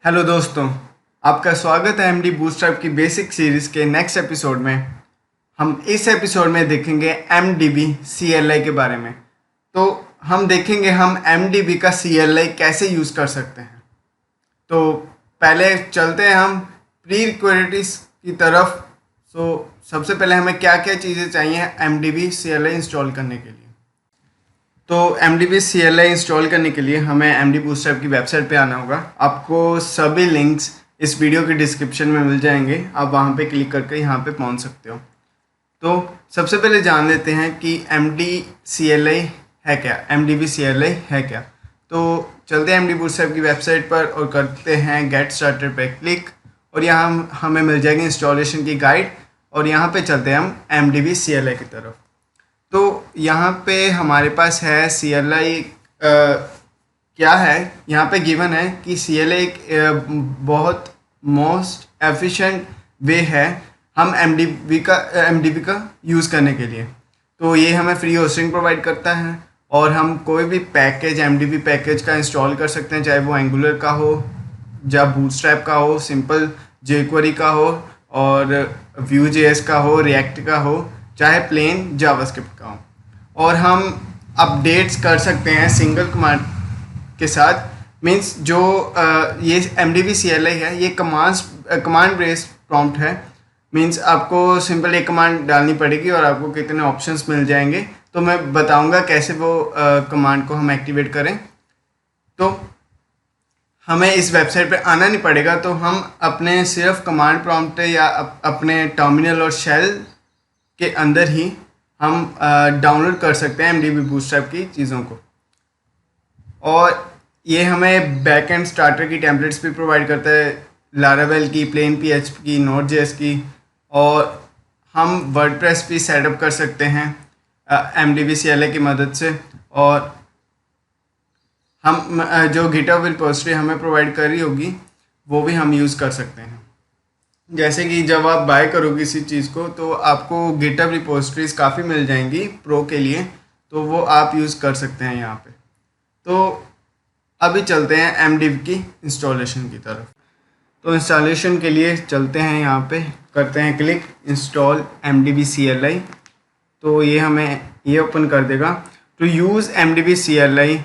Hello दोस्तों, आपका स्वागत है एमडी बूटस्ट्रैप की बेसिक सीरीज़ के नेक्स्ट एपिसोड में। हम इस एपिसोड में देखेंगे एमडीबी सीएलआई के बारे में। तो हम देखेंगे हम एमडीबी का सीएलआई कैसे यूज़ कर सकते हैं। तो पहले चलते हैं हम प्री रिक्वायरिटीज़ की तरफ। सबसे पहले हमें क्या क्या चीज़ें चाहिए एमडीबी सीएलआई इंस्टॉल करने के लिए। तो एमडीबी सीएलआई इंस्टॉल करने के लिए हमें एमडी बूटस्ट्रैप की वेबसाइट पे आना होगा। आपको सभी लिंक्स इस वीडियो के डिस्क्रिप्शन में मिल जाएंगे, आप वहाँ पे क्लिक करके यहाँ पे पहुँच सकते हो। तो सबसे पहले जान लेते हैं कि एमडी सीएलआई है क्या, एमडीबी सीएलआई है क्या। तो चलते हैं एमडी बूटस्ट्रैप की वेबसाइट पर और करते हैं गेट स्टार्टेड पे क्लिक, और यहाँ हमें मिल जाएगी इंस्टॉलेशन की गाइड, और यहाँ पे चलते हैं हम एमडीबी सीएलआई की तरफ। तो यहाँ पे हमारे पास है सीएलआई क्या है, यहाँ पे गिवन है कि सीएलआई एक बहुत मोस्ट एफिशिएंट वे है हम एमडीबी का यूज़ करने के लिए। तो ये हमें फ्री होस्टिंग प्रोवाइड करता है, और हम कोई भी पैकेज एमडीबी पैकेज का इंस्टॉल कर सकते हैं, चाहे वो एंगुलर का हो या बूटस्ट्रैप का हो, सिंपल जेक्वेरी का हो, और Vue.js का हो, रिएक्ट का हो, चाहे प्लेन जावास्क्रिप्ट का हो। और हम अपडेट्स कर सकते हैं सिंगल कमांड के साथ। मींस जो ये एमडीबी सीएलआई है, ये कमांड बेस्ड प्रॉम्प्ट है। मींस आपको सिंपल एक कमांड डालनी पड़ेगी और आपको कितने ऑप्शंस मिल जाएंगे। तो मैं बताऊंगा कैसे वो कमांड को हम एक्टिवेट करें। तो हमें इस वेबसाइट पे आना नहीं पड़ेगा, तो हम अपने सिर्फ कमांड प्रॉम्प्ट या अपने टर्मिनल और शेल के अंदर ही हम डाउनलोड कर सकते हैं एमडीबी बूटस्ट्रैप की चीज़ों को। और ये हमें बैक एंड स्टार्टर की टेम्पलेट्स भी प्रोवाइड करता है, लारावेल की, प्लेन PHP की, नोड.js की, और हम वर्डप्रेस भी सेटअप कर सकते हैं एमडीबी सीएलआई की मदद से। और हम जो गिटहब रिपोजिटरी हमें प्रोवाइड कर रही होगी वो भी हम यूज़ कर सकते हैं। जैसे कि जब आप बाय करोगे किसी चीज़ को तो आपको गिटहब रिपोजिटरीज काफ़ी मिल जाएंगी प्रो के लिए, तो वो आप यूज़ कर सकते हैं यहाँ पे। तो अभी चलते हैं एमडीबी की इंस्टॉलेशन की तरफ। तो इंस्टॉलेशन के लिए चलते हैं, यहाँ पे करते हैं क्लिक इंस्टॉल एमडीबी सीएलआई। तो ये हमें ये ओपन कर देगा। To use MDB CLI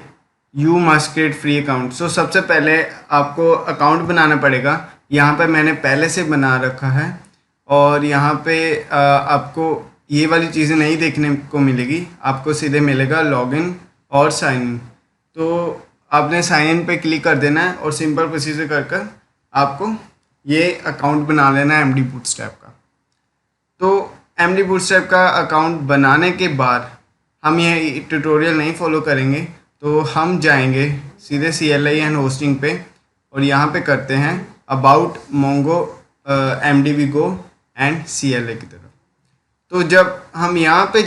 you must create free account. So सबसे पहले आपको अकाउंट बनाना पड़ेगा। यहाँ पे मैंने पहले से बना रखा है, और यहाँ पे आपको ये वाली चीज़ें नहीं देखने को मिलेगी, आपको सीधे मिलेगा लॉगिन और साइन इन। तो आपने साइन इन पे क्लिक कर देना है और सिंपल प्रोसीजर कर आपको ये अकाउंट बना लेना है एमडी बूटस्ट्रैप का। तो एमडी बूटस्ट्रैप का अकाउंट बनाने के बाद हम ये ट्यूटोरियल नहीं फॉलो करेंगे, तो हम जाएंगे सीधे CLI एंड होस्टिंग पे, और यहाँ पे करते हैं about Mongo MDB go and CLI की तरफ। तो जब हम यहाँ पे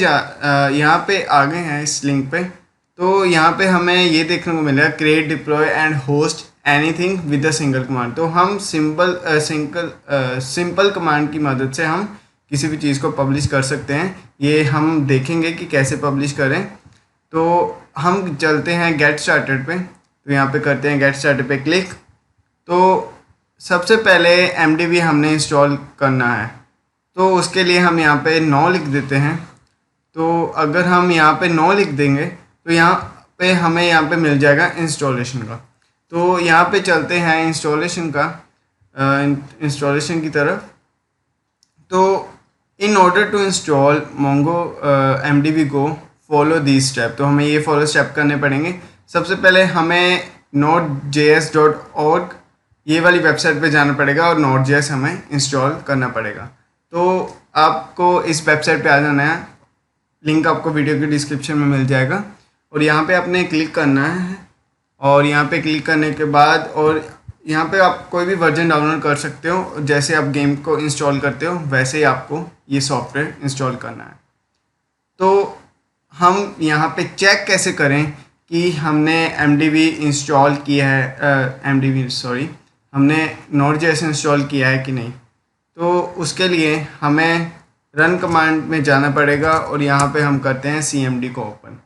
आ गए हैं इस लिंक पे, तो यहाँ पे हमें ये देखने को मिलेगा create deploy and host anything with a single command. तो हम सिंपल कमांड की मदद से हम किसी भी चीज़ को पब्लिश कर सकते हैं। ये हम देखेंगे कि कैसे पब्लिश करें। तो हम चलते हैं गेट स्टार्टेड पे। तो यहाँ पे करते हैं गेट स्टार्टेड पे क्लिक। तो सबसे पहले एमडीबी हमने इंस्टॉल करना है, तो उसके लिए हम यहाँ पे नो लिख देते हैं। तो अगर हम यहाँ पे नो लिख देंगे तो यहाँ पे हमें यहाँ पे मिल जाएगा इंस्टॉलेशन का। तो यहाँ पे चलते हैं इंस्टॉलेशन की तरफ। तो in order to install Mongo MDB go follow the step. तो हमें ये फॉलो स्टेप करने पड़ेंगे। सबसे पहले हमें node.js.org ये वाली वेबसाइट पे जाना पड़ेगा और node.js हमें इंस्टॉल करना पड़ेगा। तो आपको इस वेबसाइट पे आ जाना है, लिंक आपको वीडियो के डिस्क्रिप्शन में मिल जाएगा, और यहाँ पे आपने क्लिक करना है। और यहाँ पे क्लिक करने के बाद और यहाँ पे आप कोई भी वर्जन डाउनलोड कर सकते हो, जैसे आप गेम को इंस्टॉल करते हो वैसे ही आपको ये सॉफ्टवेयर इंस्टॉल करना है। तो हम यहाँ पे चेक कैसे करें कि हमने एमडीबी इंस्टॉल किया है, हमने नोड.js इंस्टॉल किया है कि नहीं। तो उसके लिए हमें रन कमांड में जाना पड़ेगा, और यहाँ पे हम करते हैं CMD को ओपन।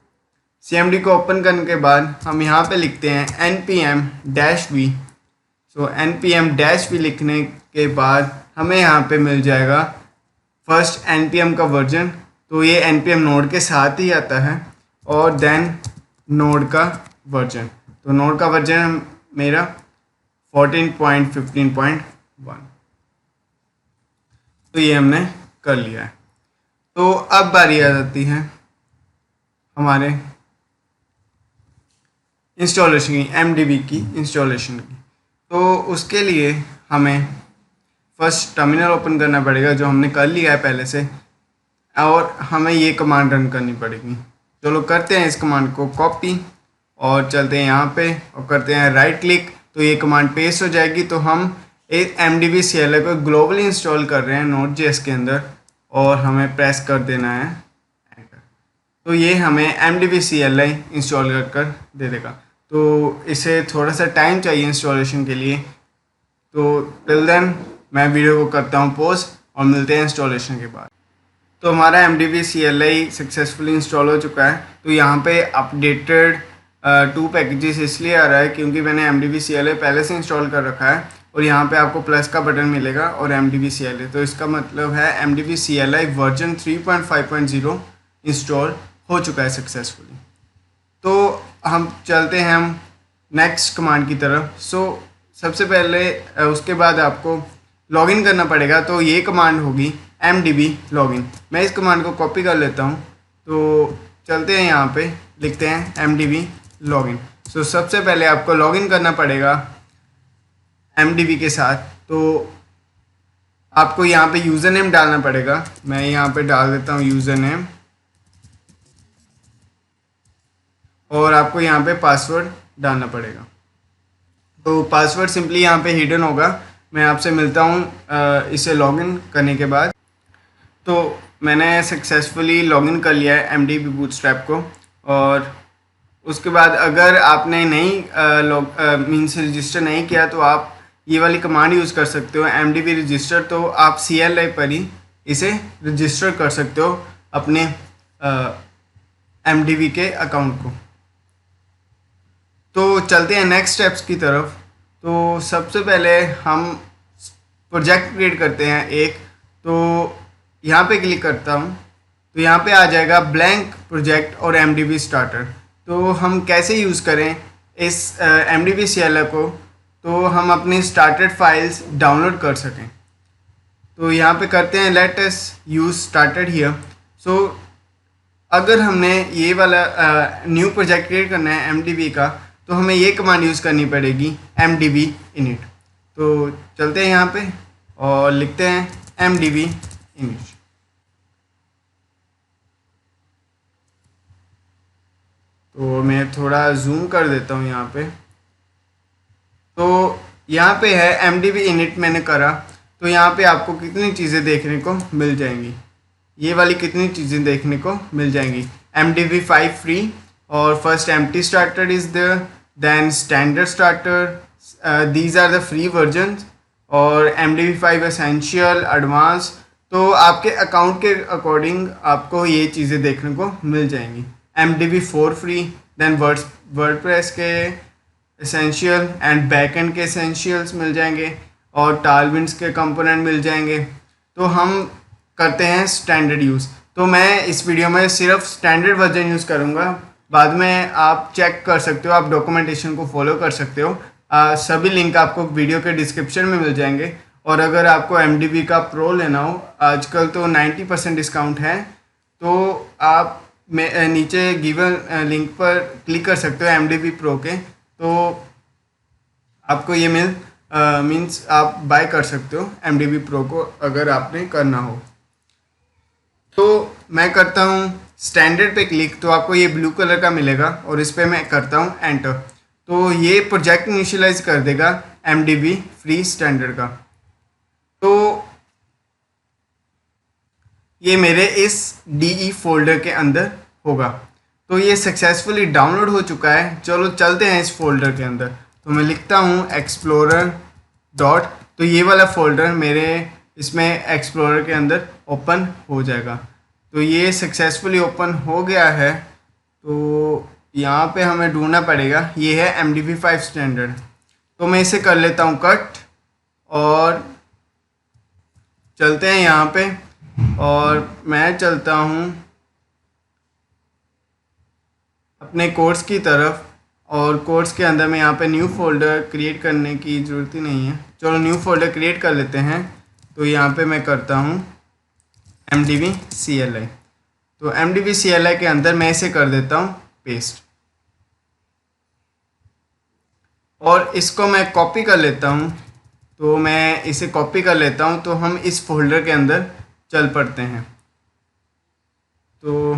CMD को ओपन करने के बाद हम यहाँ पे लिखते हैं npm-v सो npm-v लिखने के बाद हमें यहाँ पे मिल जाएगा फर्स्ट npm का वर्जन, तो ये npm नोड के साथ ही आता है, और देन नोड का वर्जन, तो नोड का वर्जन मेरा 14.15.1, तो ये हमने कर लिया है। तो अब बारी आ जाती है हमारे इंस्टॉलेशन की, MDB की इंस्टॉलेशन की। तो उसके लिए हमें फर्स्ट टर्मिनल ओपन करना पड़ेगा, जो हमने कर लिया है पहले से, और हमें ये कमांड रन करनी पड़ेगी। चलो करते हैं इस कमांड को कॉपी और चलते हैं यहाँ पे और करते हैं राइट क्लिक, तो ये कमांड पेस्ट हो जाएगी। तो हम एक MDB CLI को ग्लोबली इंस्टॉल कर रहे हैं Node.js के अंदर, और हमें प्रेस कर देना है एंटर, तो ये हमें MDB CLI इंस्टॉल कर दे देगा। तो इसे थोड़ा सा टाइम चाहिए इंस्टॉलेशन के लिए, तो टिल देन मैं वीडियो को करता हूँ पॉज और मिलते हैं इंस्टॉलेशन के बाद। तो हमारा MDB CLI सक्सेसफुली इंस्टॉल हो चुका है। तो यहाँ पे अपडेटेड 2 पैकेजेस इसलिए आ रहा है क्योंकि मैंने MDB CLI पहले से इंस्टॉल कर रखा है, और यहाँ पे आपको प्लस का बटन मिलेगा और MDB CLI, तो इसका मतलब है MDB CLI वर्जन 3.5.0 इंस्टॉल हो चुका है सक्सेसफुली। तो हम चलते हैं हम नेक्स्ट कमांड की तरफ। सबसे पहले उसके बाद आपको लॉगिन करना पड़ेगा, तो ये कमांड होगी MDB लॉगिन। मैं इस कमांड को कॉपी कर लेता हूँ, तो चलते हैं यहाँ पे लिखते हैं MDB लॉगिन। सबसे पहले आपको लॉगिन करना पड़ेगा MDB के साथ, तो आपको यहाँ पे यूज़र नेम डालना पड़ेगा। मैं यहाँ पे डाल देता हूँ यूज़र नेम, और आपको यहाँ पे पासवर्ड डालना पड़ेगा। तो पासवर्ड सिंपली यहाँ पे हिडन होगा। मैं आपसे मिलता हूँ इसे लॉगिन करने के बाद। तो मैंने सक्सेसफुली लॉगिन कर लिया है MDB बूटस्ट्रैप को, और उसके बाद अगर आपने नहीं मीन्स रजिस्टर नहीं किया, तो आप ये वाली कमांड यूज़ कर सकते हो MDB रजिस्टर। तो आप CLI पर ही इसे रजिस्टर कर सकते हो अपने MDB के अकाउंट को। तो चलते हैं नेक्स्ट स्टेप्स की तरफ। तो सबसे पहले हम प्रोजेक्ट क्रिएट करते हैं एक, तो यहाँ पे क्लिक करता हूँ, तो यहाँ पे आ जाएगा ब्लैंक प्रोजेक्ट और MDB स्टार्टर। तो हम कैसे यूज़ करें इस MDB CLI को, तो हम अपनी स्टार्टेड फाइल्स डाउनलोड कर सकें। तो यहाँ पे करते हैं let us use started here. अगर हमने ये वाला न्यू प्रोजेक्ट क्रिएट करना है MDB का, तो हमें ये कमांड यूज़ करनी पड़ेगी MDB init। तो चलते हैं यहाँ पे और लिखते हैं MDB init। तो मैं थोड़ा जूम कर देता हूँ यहाँ पे। तो यहाँ पे है MDB init मैंने करा, तो यहाँ पे आपको कितनी चीज़ें देखने को मिल जाएंगी, ये वाली कितनी चीज़ें देखने को मिल जाएंगी। MDB 5 फ्री, और first empty starter is there, then standard starter, these are the free versions, और MDB 5 एसेंशियल, एडवांस। तो आपके अकाउंट के अकॉर्डिंग आपको ये चीज़ें देखने को मिल जाएंगी। MDB 4 फ्री, देन वर्डप्रेस के एसेंशियल एंड बैकएंड के एसेंशियल्स मिल जाएंगे, और टालविंड्स के कंपोनेंट मिल जाएंगे। तो हम करते हैं स्टैंडर्ड यूज़। तो मैं इस वीडियो में सिर्फ स्टैंडर्ड वर्जन यूज़ करूँगा, बाद में आप चेक कर सकते हो, आप डॉक्यूमेंटेशन को फॉलो कर सकते हो। सभी लिंक आपको वीडियो के डिस्क्रिप्शन में मिल जाएंगे। और अगर आपको MDB का प्रो लेना हो, आजकल तो 90% डिस्काउंट है, तो आप नीचे गिवन लिंक पर क्लिक कर सकते हो MDB प्रो के, तो आपको ये मीन्स आप बाय कर सकते हो MDB प्रो को अगर आपने करना हो। तो मैं करता हूँ स्टैंडर्ड पे क्लिक, तो आपको ये ब्लू कलर का मिलेगा, और इस पर मैं करता हूँ एंटर। तो ये प्रोजेक्ट इनिशियलाइज कर देगा MDB फ्री स्टैंडर्ड का। तो ये मेरे इस DE फोल्डर के अंदर होगा। तो ये सक्सेसफुली डाउनलोड हो चुका है। चलो चलते हैं इस फोल्डर के अंदर। तो मैं लिखता हूँ एक्सप्लोरर डॉट, तो ये वाला फोल्डर मेरे इसमें एक्सप्लोरर के अंदर ओपन हो जाएगा। तो ये सक्सेसफुली ओपन हो गया है। तो यहाँ पे हमें ढूंढना पड़ेगा, ये है MDB 5 स्टैंडर्ड। तो मैं इसे कर लेता हूँ कट और चलते हैं यहाँ पे, और मैं चलता हूँ अपने कोर्स की तरफ। और कोर्स के अंदर मैं यहाँ पे न्यू फोल्डर क्रिएट करने की ज़रूरत ही नहीं है, चलो न्यू फोल्डर क्रिएट कर लेते हैं। तो यहाँ पे मैं करता हूँ MDB-CLI। तो MDB-CLI के अंदर मैं इसे कर देता हूँ पेस्ट, और इसको मैं कॉपी कर लेता हूँ। तो मैं इसे कॉपी कर लेता हूँ, तो हम इस फोल्डर के अंदर चल पड़ते हैं। तो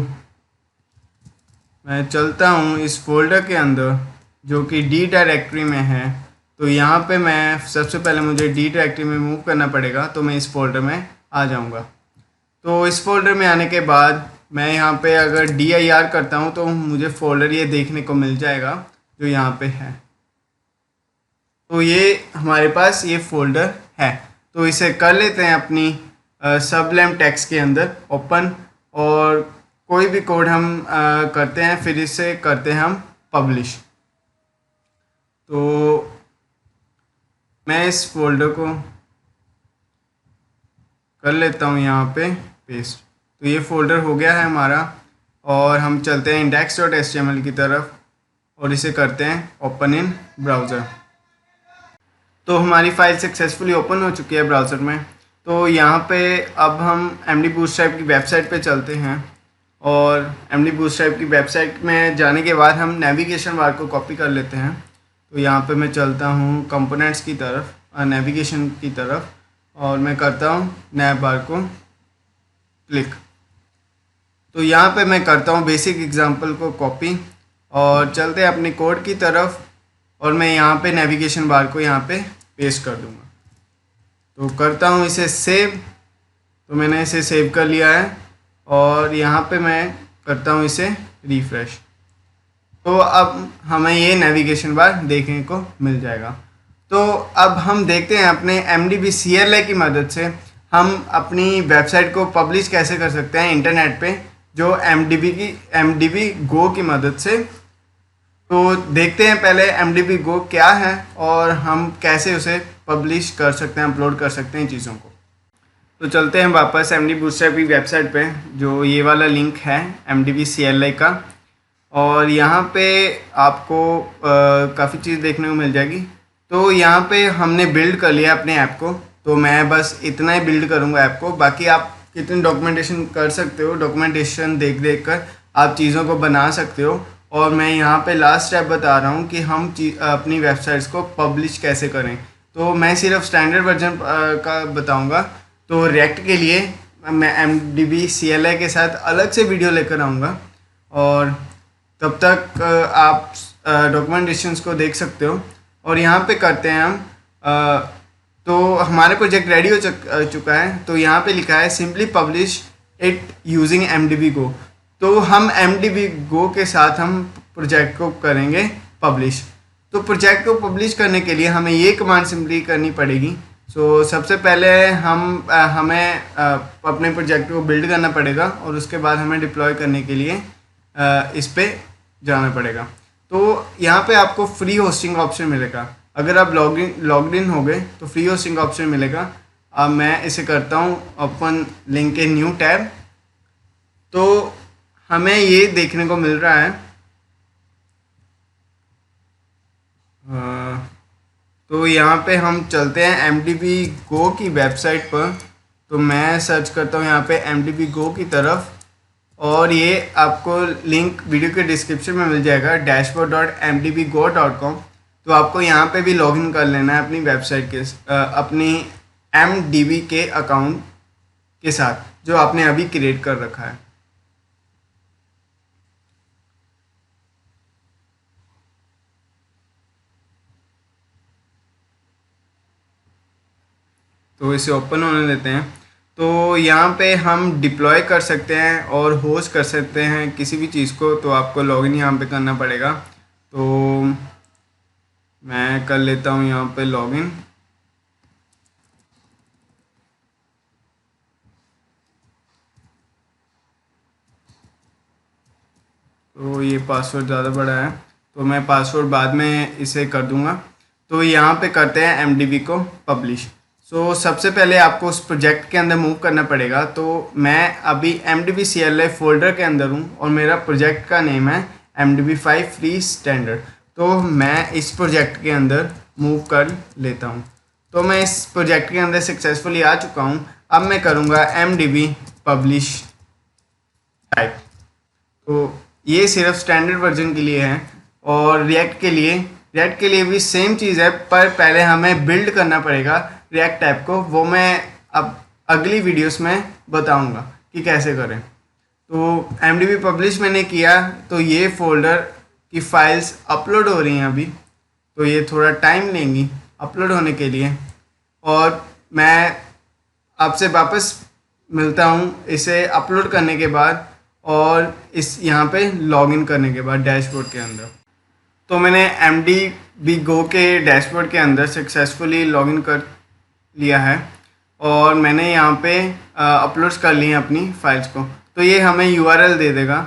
मैं चलता हूँ इस फोल्डर के अंदर जो कि डी डायरेक्टरी में है। तो यहाँ पे मैं सबसे पहले मुझे डी डायरेक्टरी में मूव करना पड़ेगा, तो मैं इस फोल्डर में आ जाऊँगा। तो इस फोल्डर में आने के बाद मैं यहाँ पे अगर dir करता हूँ तो मुझे फोल्डर ये देखने को मिल जाएगा जो यहाँ पे है। तो ये हमारे पास ये फोल्डर है। तो इसे कर लेते हैं अपनी सबलेम टेक्स्ट के अंदर ओपन, और कोई भी कोड हम करते हैं, फिर इसे करते हैं हम पब्लिश। तो मैं इस फोल्डर को कर लेता हूँ यहाँ पे पेस्ट। तो ये फोल्डर हो गया है हमारा, और हम चलते हैं index.html की तरफ और इसे करते हैं ओपन इन ब्राउज़र। तो हमारी फ़ाइल सक्सेसफुली ओपन हो चुकी है ब्राउज़र में। तो यहाँ पे अब हम MD बूटस्ट्रैप की वेबसाइट पे चलते हैं, और MD बूटस्ट्रैप की वेबसाइट में जाने के बाद हम नेविगेशन बार को कॉपी कर लेते हैं। तो यहाँ पे मैं चलता हूँ कंपोनेंट्स की तरफ, नेविगेशन की तरफ, और मैं करता हूँ नैव बार को क्लिक। तो यहाँ पे मैं करता हूँ बेसिक एग्जांपल को कॉपी, और चलते हैं अपने कोड की तरफ, और मैं यहाँ पे नेविगेशन बार को यहाँ पे पेस्ट कर दूँगा। तो करता हूँ इसे सेव। तो मैंने इसे सेव कर लिया है, और यहाँ पे मैं करता हूँ इसे रिफ़्रेश। तो अब हमें ये नेविगेशन बार देखने को मिल जाएगा। तो अब हम देखते हैं अपने MDB-CLI की मदद से हम अपनी वेबसाइट को पब्लिश कैसे कर सकते हैं इंटरनेट पे, जो MDB Go की मदद से। तो देखते हैं पहले MDB Go क्या है और हम कैसे उसे पब्लिश कर सकते हैं, अपलोड कर सकते हैं चीज़ों को। तो चलते हैं वापस MD बूटस्ट्रैप की वेबसाइट पे, जो ये वाला लिंक है MDB-CLI का, और यहाँ पे आपको काफ़ी चीज़ देखने को मिल जाएगी। तो यहाँ पे हमने बिल्ड कर लिया अपने ऐप को, तो मैं बस इतना ही बिल्ड करूँगा ऐप को। बाकी आप कितनी डॉक्यूमेंटेशन कर सकते हो, डॉक्यूमेंटेशन देख देख कर आप चीज़ों को बना सकते हो। और मैं यहाँ पे लास्ट स्टेप बता रहा हूँ कि हम अपनी वेबसाइट्स को पब्लिश कैसे करें। तो मैं सिर्फ स्टैंडर्ड वर्जन का बताऊँगा। तो रिएक्ट के लिए मैं MDB-CLI के साथ अलग से वीडियो लेकर आऊँगा, और तब तक आप डॉक्यूमेंटेशंस को देख सकते हो। और यहाँ पे करते हैं हम तो हमारा प्रोजेक्ट रेडी हो चुका है। तो यहाँ पे लिखा है simply publish it using MDB Go। तो हम MDB Go के साथ हम प्रोजेक्ट को करेंगे पब्लिश। तो प्रोजेक्ट को पब्लिश करने के लिए हमें ये कमांड सिंपली करनी पड़ेगी। सबसे पहले हमें अपने प्रोजेक्ट को बिल्ड करना पड़ेगा, और उसके बाद हमें डिप्लॉय करने के लिए इस पे जाना पड़ेगा। तो यहाँ पे आपको फ्री होस्टिंग ऑप्शन मिलेगा। अगर आप लॉग्ड इन हो गए तो फ्री होस्टिंग ऑप्शन मिलेगा। अब मैं इसे करता हूँ open link a new tab. तो हमें ये देखने को मिल रहा है, तो यहाँ पे हम चलते हैं MDB Go की वेबसाइट पर। तो मैं सर्च करता हूँ यहाँ पे MDB Go की तरफ, और ये आपको लिंक वीडियो के डिस्क्रिप्शन में मिल जाएगा dashboard.mdbgo.com। तो आपको यहाँ पे भी लॉगिन कर लेना है अपनी वेबसाइट के अपनी MDB के अकाउंट के साथ जो आपने अभी क्रिएट कर रखा है। तो इसे ओपन होने देते हैं। तो यहाँ पे हम डिप्लॉय कर सकते हैं और होस्ट कर सकते हैं किसी भी चीज़ को। तो आपको लॉगिन यहाँ पे करना पड़ेगा। तो मैं कर लेता हूँ यहाँ पे लॉगिन। तो ये पासवर्ड ज़्यादा बड़ा है, तो मैं पासवर्ड बाद में इसे कर दूँगा। तो यहाँ पे करते हैं MDB को पब्लिश। सो सबसे पहले आपको उस प्रोजेक्ट के अंदर मूव करना पड़ेगा। तो मैं अभी MDB CLI फोल्डर के अंदर हूँ और मेरा प्रोजेक्ट का नेम है MDB5 फ्री स्टैंडर्ड। तो मैं इस प्रोजेक्ट के अंदर मूव कर लेता हूँ। तो मैं इस प्रोजेक्ट के अंदर सक्सेसफुली आ चुका हूँ। अब मैं करूँगा MDB पब्लिश टाइप। तो ये सिर्फ स्टैंडर्ड वर्जन के लिए है और रिएक्ट के लिए भी सेम चीज़ है, पर पहले हमें बिल्ड करना पड़ेगा रिएक्ट टाइप को। वो मैं अब अगली वीडियोस में बताऊंगा कि कैसे करें। तो MDB पब्लिश मैंने किया, तो ये फोल्डर की फाइल्स अपलोड हो रही हैं अभी, तो ये थोड़ा टाइम लेंगी अपलोड होने के लिए। और मैं आपसे वापस मिलता हूँ इसे अपलोड करने के बाद और इस यहाँ पे लॉगिन करने के बाद डैशबोर्ड के अंदर। तो मैंने MDB Go के डैशबोर्ड के अंदर सक्सेसफुली लॉगिन कर लिया है और मैंने यहाँ पे अपलोड्स कर लिए हैं अपनी फाइल्स को। तो ये हमें URL दे देगा।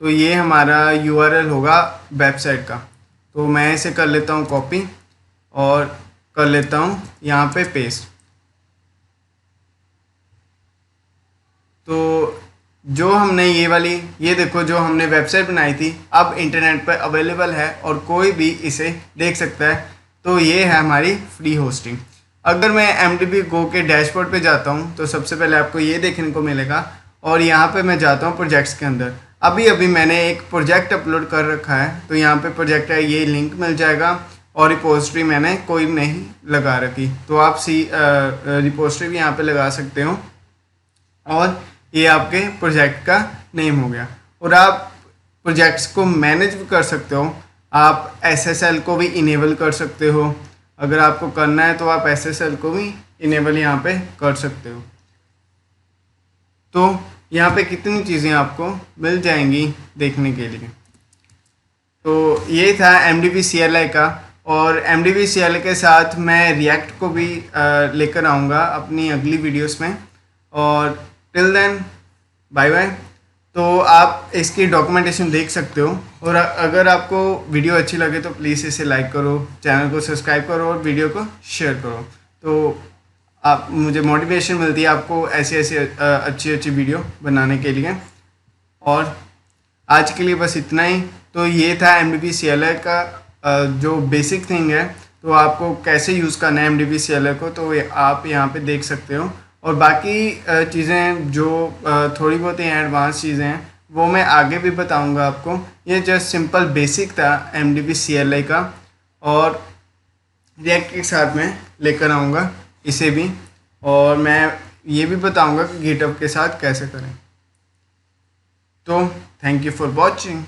तो ये हमारा URL होगा वेबसाइट का। तो मैं इसे कर लेता हूँ कॉपी और कर लेता हूँ यहाँ पे पेस्ट। तो जो हमने ये देखो, जो हमने वेबसाइट बनाई थी अब इंटरनेट पर अवेलेबल है और कोई भी इसे देख सकता है। तो ये है हमारी फ्री होस्टिंग। अगर मैं MDB Go के डैशबोर्ड पे जाता हूँ तो सबसे पहले आपको ये देखने को मिलेगा और यहाँ पे मैं जाता हूँ प्रोजेक्ट्स के अंदर। अभी मैंने एक प्रोजेक्ट अपलोड कर रखा है, तो यहाँ पे प्रोजेक्ट है, ये लिंक मिल जाएगा। और रिपोजिटरी मैंने कोई नहीं लगा रखी, तो आप रिपोजिटरी भी यहाँ पे लगा सकते हो और ये आपके प्रोजेक्ट का नेम हो गया। और आप प्रोजेक्ट्स को मैनेज भी कर सकते हो। आप SSL को भी इनेबल कर सकते हो। अगर आपको करना है तो आप SSL को भी इनेबल यहाँ पे कर सकते हो। तो यहाँ पे कितनी चीज़ें आपको मिल जाएंगी देखने के लिए। तो ये था MDB CLI का, और MDB CLI के साथ मैं रिएक्ट को भी लेकर आऊँगा अपनी अगली वीडियोस में। और टिल देन बाय बाय। तो आप इसकी डॉक्यूमेंटेशन देख सकते हो। और अगर आपको वीडियो अच्छी लगे तो प्लीज़ इसे लाइक करो, चैनल को सब्सक्राइब करो और वीडियो को शेयर करो। तो आप मुझे मोटिवेशन मिलती है आपको ऐसी अच्छी वीडियो बनाने के लिए। और आज के लिए बस इतना ही। तो ये था MDB CLI का जो बेसिक थिंग है, तो आपको कैसे यूज़ करना है MDB CLI को, तो आप यहाँ पे देख सकते हो। और बाकी चीज़ें जो थोड़ी बहुत ही एडवांस चीज़ें हैं वो मैं आगे भी बताऊंगा आपको। ये जस्ट सिंपल बेसिक था MDB CLI का, और रिएक्ट के साथ में लेकर आऊँगा इसे भी। और मैं ये भी बताऊंगा कि गिटहब के साथ कैसे करें। तो थैंक यू फॉर वॉचिंग।